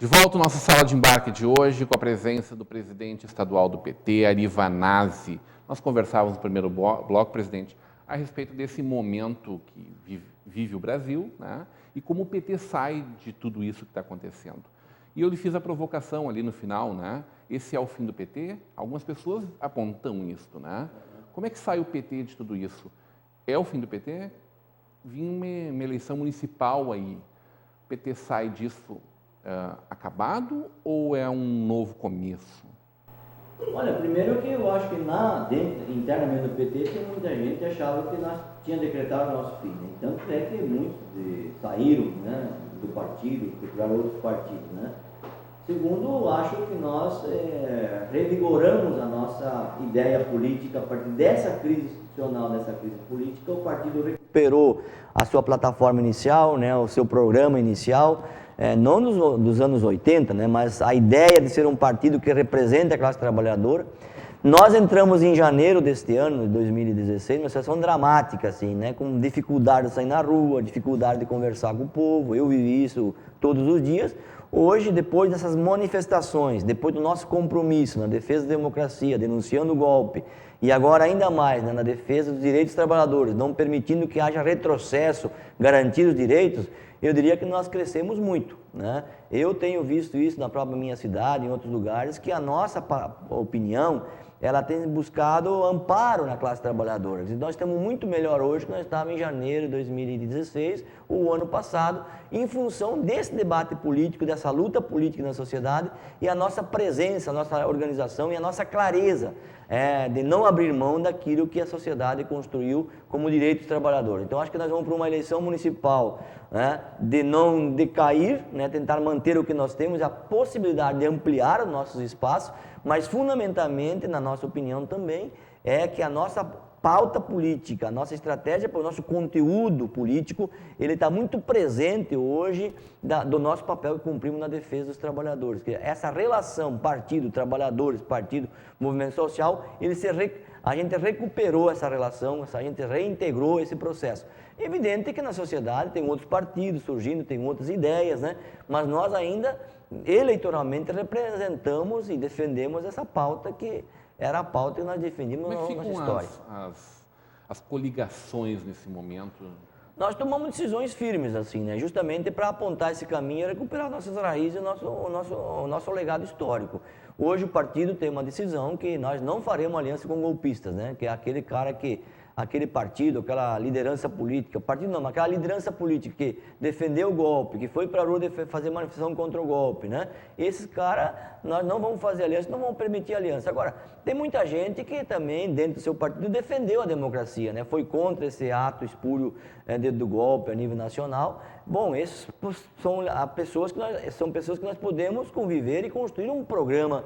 De volta à nossa sala de embarque de hoje, com a presença do presidente estadual do PT, Ari Vanazzi. Nós conversávamos no primeiro bloco, presidente, a respeito desse momento que vive o Brasil, né, e como o PT sai de tudo isso que está acontecendo. E eu lhe fiz a provocação ali no final, né? Esse é o fim do PT? Algumas pessoas apontam isso, né? Como é que sai o PT de tudo isso? É o fim do PT? Vinha uma eleição municipal aí. O PT sai disso acabado ou é um novo começo? Olha, primeiro que eu acho que internamente do PT tem muita gente que achava que nós tínhamos decretado o nosso fim. Né? Tanto é que muitos saíram, né, do partido, procuraram outros partidos. Né? Segundo, acho que nós revigoramos a nossa ideia política a partir dessa crise institucional, dessa crise política. O partido recuperou a sua plataforma inicial, né, o seu programa inicial, não dos anos 80, né, mas a ideia de ser um partido que representa a classe trabalhadora. Nós entramos em janeiro deste ano, de 2016, numa situação dramática, assim, né, com dificuldade de sair na rua, dificuldade de conversar com o povo. Eu vivi isso todos os dias. Hoje, depois dessas manifestações, depois do nosso compromisso na defesa da democracia, denunciando o golpe, e agora ainda mais, né, na defesa dos direitos dos trabalhadores, não permitindo que haja retrocesso, garantir os direitos, eu diria que nós crescemos muito, né? Eu tenho visto isso na própria minha cidade, em outros lugares, que a nossa opinião, ela tem buscado amparo na classe trabalhadora. Nós estamos muito melhor hoje que nós estávamos em janeiro de 2016, o ano passado, em função desse debate político, dessa luta política na sociedade e a nossa presença, a nossa organização e a nossa clareza de não abrir mão daquilo que a sociedade construiu como direito dos trabalhadores. Então, acho que nós vamos para uma eleição municipal, né, de não decair, né, tentar manter o que nós temos, a possibilidade de ampliar os nossos espaços, mas fundamentalmente, na nossa opinião também, é que a nossa pauta política, a nossa estratégia, o nosso conteúdo político, ele está muito presente hoje do nosso papel que cumprimos na defesa dos trabalhadores. Que essa relação partido, trabalhadores, partido, movimento social, a gente recuperou essa relação, a gente reintegrou esse processo. Evidente que na sociedade tem outros partidos surgindo, tem outras ideias, né? Mas nós ainda eleitoralmente representamos e defendemos essa pauta que era a pauta que nós defendíamos na nossa história. As coligações nesse momento? Nós tomamos decisões firmes, assim, né? Justamente para apontar esse caminho e recuperar nossas raízes e o nosso legado histórico. Hoje o partido tem uma decisão que nós não faremos aliança com golpistas, né? Que é aquele cara que aquele partido, aquela liderança política, partido não, mas aquela liderança política que defendeu o golpe, que foi para a rua fazer manifestação contra o golpe, né? Esses caras, nós não vamos fazer aliança, não vamos permitir aliança. Agora, tem muita gente que também, dentro do seu partido, defendeu a democracia, né? Foi contra esse ato espúrio do golpe a nível nacional. Bom, esses são pessoas que nós podemos conviver e construir um programa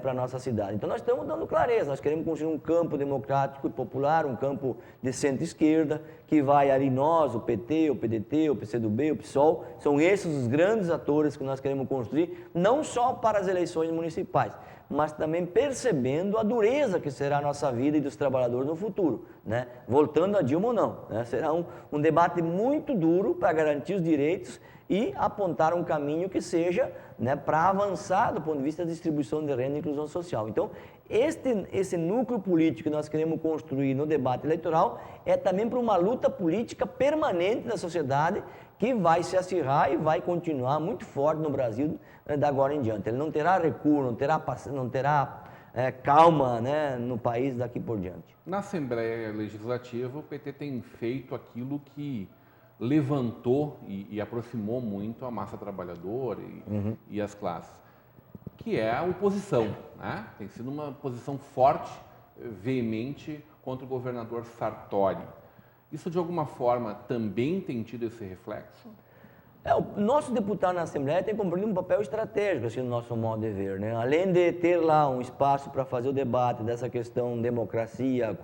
para a nossa cidade. Então nós estamos dando clareza, nós queremos construir um campo democrático e popular, um campo de centro-esquerda, que vai ali nós, o PT, o PDT, o PCdoB, o PSOL, são esses os grandes atores que nós queremos construir, não só para as eleições municipais, mas também percebendo a dureza que será a nossa vida e dos trabalhadores no futuro, né? Voltando a Dilma ou não, né? Será um debate muito duro para garantir os direitos e apontar um caminho que seja, né, para avançar do ponto de vista da distribuição de renda e inclusão social. Então, esse núcleo político que nós queremos construir no debate eleitoral é também para uma luta política permanente da sociedade que vai se acirrar e vai continuar muito forte no Brasil da agora em diante. Ele não terá recuo, não terá calma, né, no país daqui por diante. Na Assembleia Legislativa, o PT tem feito aquilo que levantou e aproximou muito a massa trabalhadora e as classes, que é a oposição, né? Tem sido uma posição forte, veemente, contra o governador Sartori. Isso, de alguma forma, também tem tido esse reflexo? O nosso deputado na Assembleia tem cumprido um papel estratégico, assim, no nosso modo de ver, né? Além de ter lá um espaço para fazer o debate dessa questão democracia,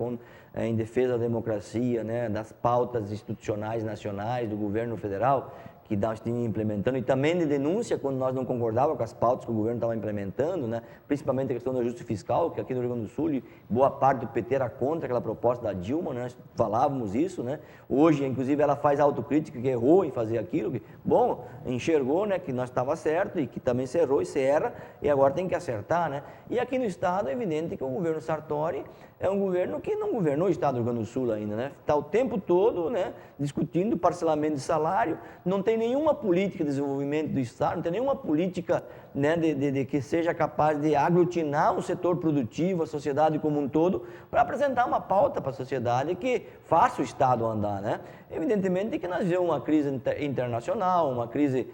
em defesa da democracia, né? Das pautas institucionais nacionais do governo federal, que nós tínhamos implementando, e também de denúncia quando nós não concordávamos com as pautas que o governo estava implementando, né? Principalmente a questão do ajuste fiscal, que aqui no Rio Grande do Sul, boa parte do PT era contra aquela proposta da Dilma, né? Nós falávamos isso, né? Hoje, inclusive, ela faz autocrítica que errou em fazer aquilo, que, bom, enxergou, né, que nós estava certo e que também se errou e se erra, e agora tem que acertar, né? E aqui no Estado é evidente que o governo Sartori é um governo que não governou o Estado do Rio Grande do Sul ainda, né? Está o tempo todo, né, discutindo parcelamento de salário, não tem nenhuma política de desenvolvimento do Estado, não tem nenhuma política, né, de que seja capaz de aglutinar o setor produtivo, a sociedade como um todo, para apresentar uma pauta para a sociedade que faça o Estado andar, né? Evidentemente que nós vivemos uma crise internacional, uma crise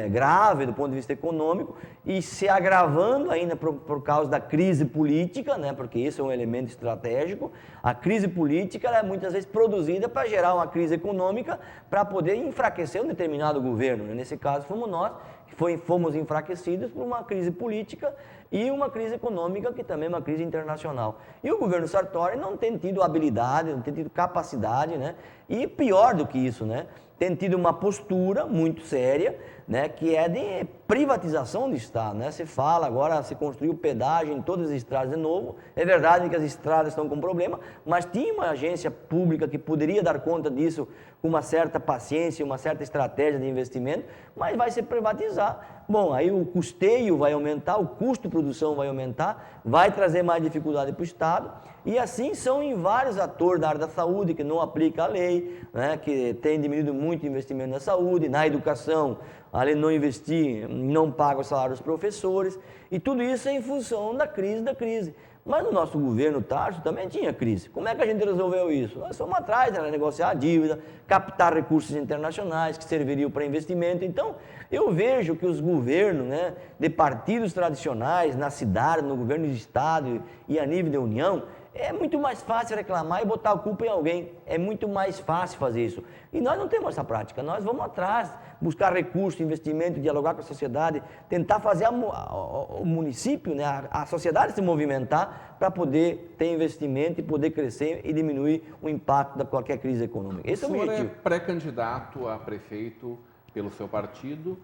grave do ponto de vista econômico, e se agravando ainda por causa da crise política, né? Porque isso é um elemento estratégico. A crise política ela é muitas vezes produzida para gerar uma crise econômica para poder enfraquecer um determinado governo, né? Nesse caso fomos nós, que fomos enfraquecidos por uma crise política e uma crise econômica, que também é uma crise internacional. E o governo Sartori não tem tido habilidade, não tem tido capacidade, né? E pior do que isso, né? Tem tido uma postura muito séria, né, que é de privatização do Estado, né? Se fala agora, se construiu pedágio em todas as estradas de novo. É verdade que as estradas estão com problema, mas tinha uma agência pública que poderia dar conta disso com uma certa paciência, uma certa estratégia de investimento, mas vai se privatizar. Bom, aí o custeio vai aumentar, o custo de produção vai aumentar, vai trazer mais dificuldade para o Estado, e assim são em vários atores da área da saúde que não aplicam a lei, né, que tem diminuído muito o investimento na saúde, na educação, além de não investir, não paga o salário dos professores, e tudo isso é em função da crise. Mas no nosso governo Tarso também tinha crise. Como é que a gente resolveu isso? Nós fomos atrás, era negociar a dívida, captar recursos internacionais que serviriam para investimento. Então, eu vejo que os governos, né, de partidos tradicionais, na cidade, no governo de estado e a nível da União, é muito mais fácil reclamar e botar a culpa em alguém. É muito mais fácil fazer isso. E nós não temos essa prática. Nós vamos atrás, buscar recursos, investimento, dialogar com a sociedade, tentar fazer o município, né, a sociedade se movimentar para poder ter investimento e poder crescer e diminuir o impacto da qualquer crise econômica. Esse é o objetivo. O senhor é pré-candidato a prefeito pelo seu partido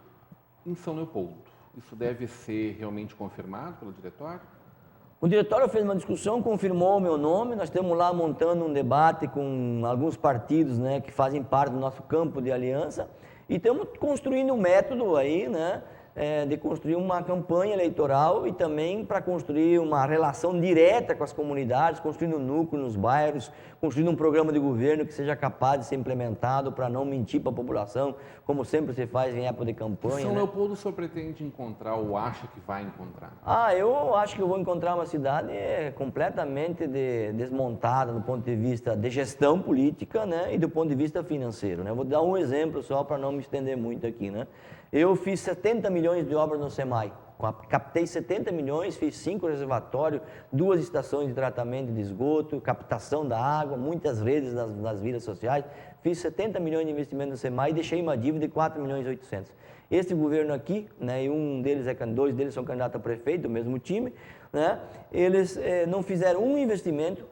em São Leopoldo. Isso deve ser realmente confirmado pelo diretório? O diretório fez uma discussão, confirmou o meu nome, nós estamos lá montando um debate com alguns partidos, né, que fazem parte do nosso campo de aliança, e estamos construindo um método aí, né, de construir uma campanha eleitoral e também para construir uma relação direta com as comunidades, construindo um núcleo nos bairros, construindo um programa de governo que seja capaz de ser implementado para não mentir para a população, como sempre se faz em época de campanha. São Leopoldo, o senhor pretende encontrar ou acha que vai encontrar? Eu acho que eu vou encontrar uma cidade completamente desmontada do ponto de vista de gestão política, né, e do ponto de vista financeiro, né? Vou dar um exemplo só para não me estender muito aqui, né? Eu fiz 70 milhões de obras no SEMAI, captei 70 milhões, fiz 5 reservatórios, 2 estações de tratamento de esgoto, captação da água, muitas redes nas vilas sociais, fiz 70 milhões de investimento no SEMAI e deixei uma dívida de 4 milhões e 800. Esse governo aqui, né, e dois deles são candidatos a prefeito, do mesmo time, né, eles não fizeram um investimento,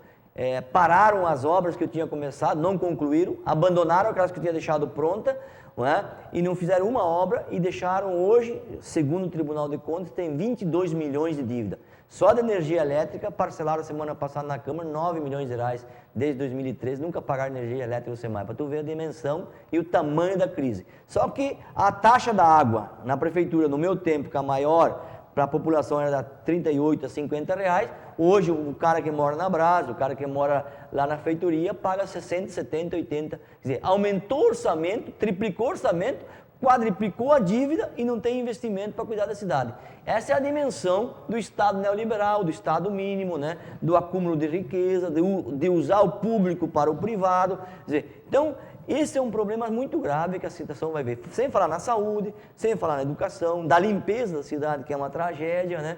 pararam as obras que eu tinha começado, não concluíram, abandonaram aquelas que eu tinha deixado pronta, não é? E não fizeram uma obra e deixaram hoje, segundo o Tribunal de Contas, tem 22 milhões de dívida. Só de energia elétrica, parcelaram semana passada na Câmara 9 milhões de reais desde 2013, nunca pagaram energia elétrica no SEMAI, para tu ver a dimensão e o tamanho da crise. Só que a taxa da água na prefeitura, no meu tempo, que a maior para a população era de 38 a 50 reais, hoje o cara que mora na Brasa, o cara que mora lá na feitoria, paga 60, 70, 80, quer dizer, aumentou o orçamento, triplicou o orçamento, quadriplicou a dívida e não tem investimento para cuidar da cidade. Essa é a dimensão do Estado neoliberal, do Estado mínimo, né? Do acúmulo de riqueza, de usar o público para o privado. Quer dizer, então, esse é um problema muito grave que a situação vai ver. Sem falar na saúde, sem falar na educação, da limpeza da cidade, que é uma tragédia, né?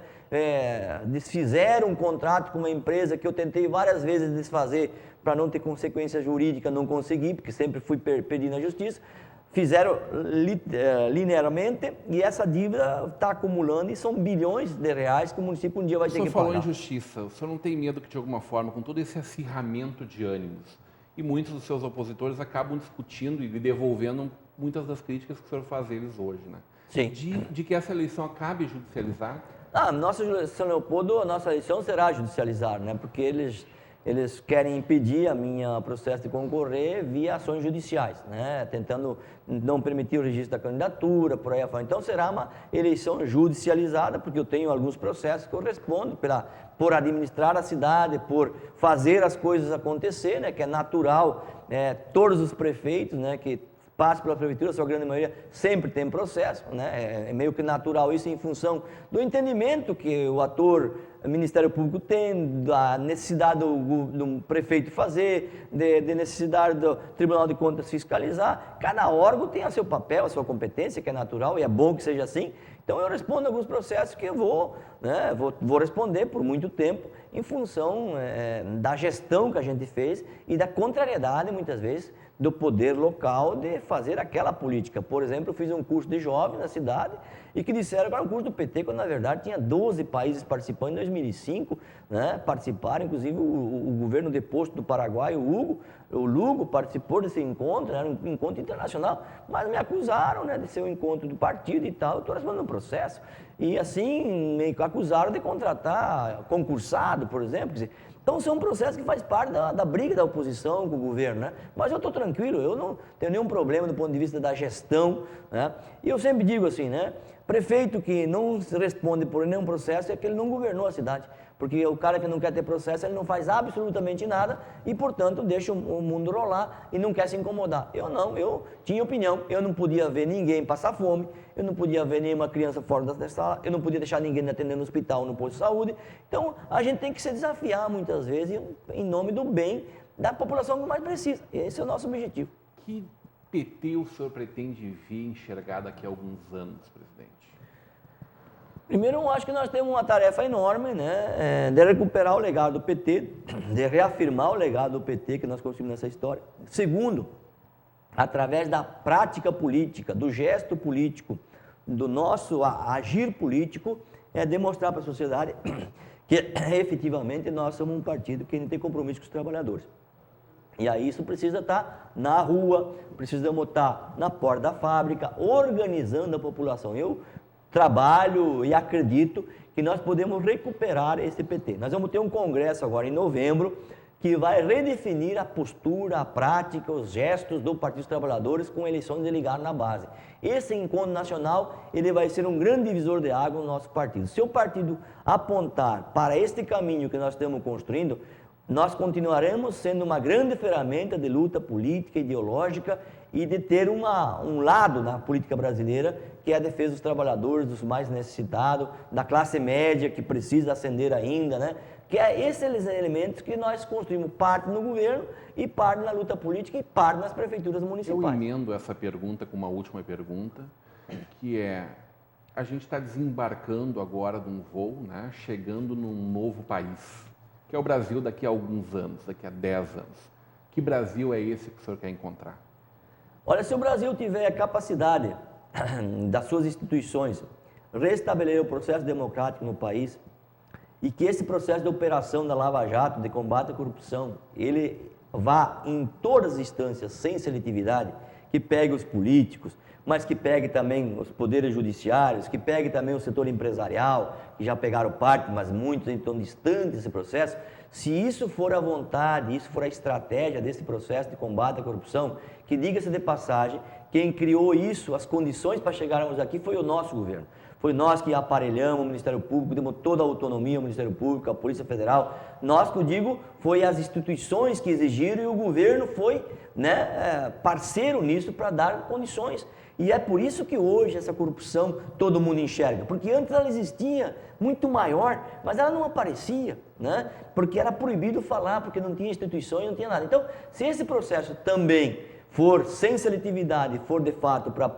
Desfizeram um contrato com uma empresa que eu tentei várias vezes desfazer para não ter consequência jurídica, não consegui, porque sempre fui pedir na justiça. Fizeram linearmente e essa dívida está acumulando e são bilhões de reais que o município um dia vai ter que pagar. O senhor falou em justiça, o senhor não tem medo que de alguma forma, com todo esse acirramento de ânimos, e muitos dos seus opositores acabam discutindo e devolvendo muitas das críticas que o senhor faz deles hoje, né? Sim. De que essa eleição acabe judicializada? São Leopoldo, a nossa eleição será judicializada, né? Porque eles querem impedir a minha processo de concorrer via ações judiciais, né? Tentando não permitir o registro da candidatura, por aí afora. Então será uma eleição judicializada, porque eu tenho alguns processos que eu respondo por administrar a cidade, por fazer as coisas acontecer, né? Que é natural, todos os prefeitos, né? Que passa pela prefeitura, a sua grande maioria sempre tem processo, né? É meio que natural isso em função do entendimento que o Ministério Público tem, da necessidade do prefeito fazer, de necessidade do Tribunal de Contas fiscalizar. Cada órgão tem o seu papel, a sua competência, que é natural e é bom que seja assim. Então eu respondo alguns processos que eu vou responder por muito tempo em função da gestão que a gente fez e da contrariedade, muitas vezes, do poder local de fazer aquela política. Por exemplo, eu fiz um curso de jovem na cidade e que disseram que era um curso do PT, quando na verdade tinha 12 países participando em 2005, né? Participaram, inclusive o governo deposto do Paraguai, o Lugo participou desse encontro, era um encontro internacional, mas me acusaram, né, de ser um encontro do partido e tal, eu estou respondendo um processo. E assim, me acusaram de contratar concursado, por exemplo, quer dizer, então, são processos que faz parte da briga da oposição com o governo, né? Mas eu estou tranquilo, eu não tenho nenhum problema do ponto de vista da gestão, né? E eu sempre digo assim, né? Prefeito que não responde por nenhum processo é que ele não governou a cidade. Porque o cara que não quer ter processo, ele não faz absolutamente nada e, portanto, deixa o mundo rolar e não quer se incomodar. Eu não, eu tinha opinião, eu não podia ver ninguém passar fome, eu não podia ver nenhuma criança fora da sala, eu não podia deixar ninguém atendendo no hospital, no posto de saúde. Então, a gente tem que se desafiar muitas vezes em nome do bem da população que mais precisa. Esse é o nosso objetivo. Que PT o senhor pretende ver enxergar daqui a alguns anos, presidente? Primeiro, eu acho que nós temos uma tarefa enorme, né, de recuperar o legado do PT, de reafirmar o legado do PT que nós construímos nessa história. Segundo, através da prática política, do gesto político, do nosso agir político, demonstrar para a sociedade que efetivamente nós somos um partido que tem compromisso com os trabalhadores. E aí isso precisa estar na rua, precisamos estar na porta da fábrica, organizando a população. Eu trabalho e acredito que nós podemos recuperar esse PT. Nós vamos ter um congresso agora em novembro que vai redefinir a postura, a prática, os gestos do Partido dos Trabalhadores com eleições delegadas na base. Esse encontro nacional, ele vai ser um grande divisor de água no nosso partido. Se o partido apontar para este caminho que nós estamos construindo, nós continuaremos sendo uma grande ferramenta de luta política, ideológica e de ter um lado na política brasileira que é a defesa dos trabalhadores, dos mais necessitados, da classe média que precisa ascender ainda, né? Que é esses elementos que nós construímos parte no governo e parte na luta política e parte nas prefeituras municipais. Eu emendo essa pergunta com uma última pergunta, que é, a gente está desembarcando agora de um voo, né, chegando num novo país, que é o Brasil daqui a alguns anos, daqui a 10 anos. Que Brasil é esse que o senhor quer encontrar? Olha, se o Brasil tiver a capacidade das suas instituições restabelecer o processo democrático no país e que esse processo de operação da Lava Jato, de combate à corrupção, ele vá em todas as instâncias sem seletividade, que pegue os políticos, mas que pegue também os poderes judiciários, que pegue também o setor empresarial, que já pegaram parte, mas muitos estão distantes desse processo. Se isso for a vontade, isso for a estratégia desse processo de combate à corrupção, que diga-se de passagem, quem criou isso, as condições para chegarmos aqui, foi o nosso governo. Foi nós que aparelhamos o Ministério Público, demos toda a autonomia ao Ministério Público, à Polícia Federal. Nós, que eu digo, foi as instituições que exigiram e o governo foi, né, parceiro nisso para dar condições. E é por isso que hoje essa corrupção todo mundo enxerga, porque antes ela existia muito maior, mas ela não aparecia, né? Porque era proibido falar, porque não tinha instituições, não tinha nada. Então, se esse processo também for sem seletividade, for de fato para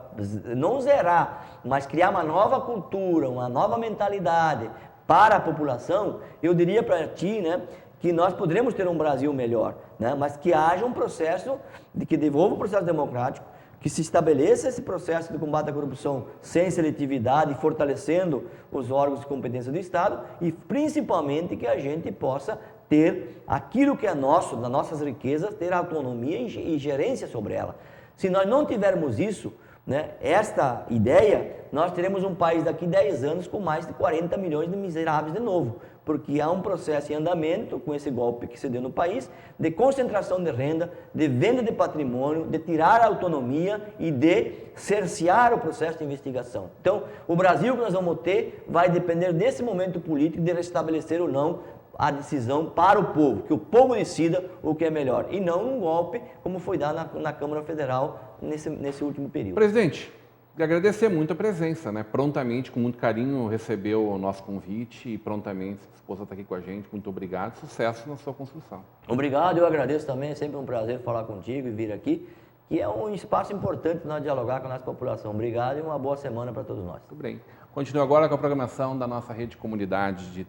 não zerar, mas criar uma nova cultura, uma nova mentalidade para a população, eu diria para ti, né, que nós poderemos ter um Brasil melhor, né, mas que haja um processo que devolva o processo democrático, que se estabeleça esse processo de combate à corrupção sem seletividade, fortalecendo os órgãos de competência do Estado e principalmente que a gente possa ter aquilo que é nosso, das nossas riquezas, ter autonomia e gerência sobre ela. Se nós não tivermos isso, né, esta ideia, nós teremos um país daqui a 10 anos com mais de 40 milhões de miseráveis de novo, porque há um processo em andamento com esse golpe que se deu no país, de concentração de renda, de venda de patrimônio, de tirar a autonomia e de cercear o processo de investigação. Então, o Brasil que nós vamos ter vai depender desse momento político de restabelecer ou não a decisão para o povo, que o povo decida o que é melhor, e não um golpe como foi dado na Câmara Federal nesse último período. Presidente, queria agradecer muito a presença, né? Prontamente, com muito carinho, recebeu o nosso convite e prontamente a esposa está aqui com a gente. Muito obrigado, sucesso na sua construção. Obrigado, eu agradeço também, é sempre um prazer falar contigo e vir aqui, que é um espaço importante para nós dialogar com a nossa população. Obrigado e uma boa semana para todos nós. Muito bem. Continua agora com a programação da nossa rede de comunidade de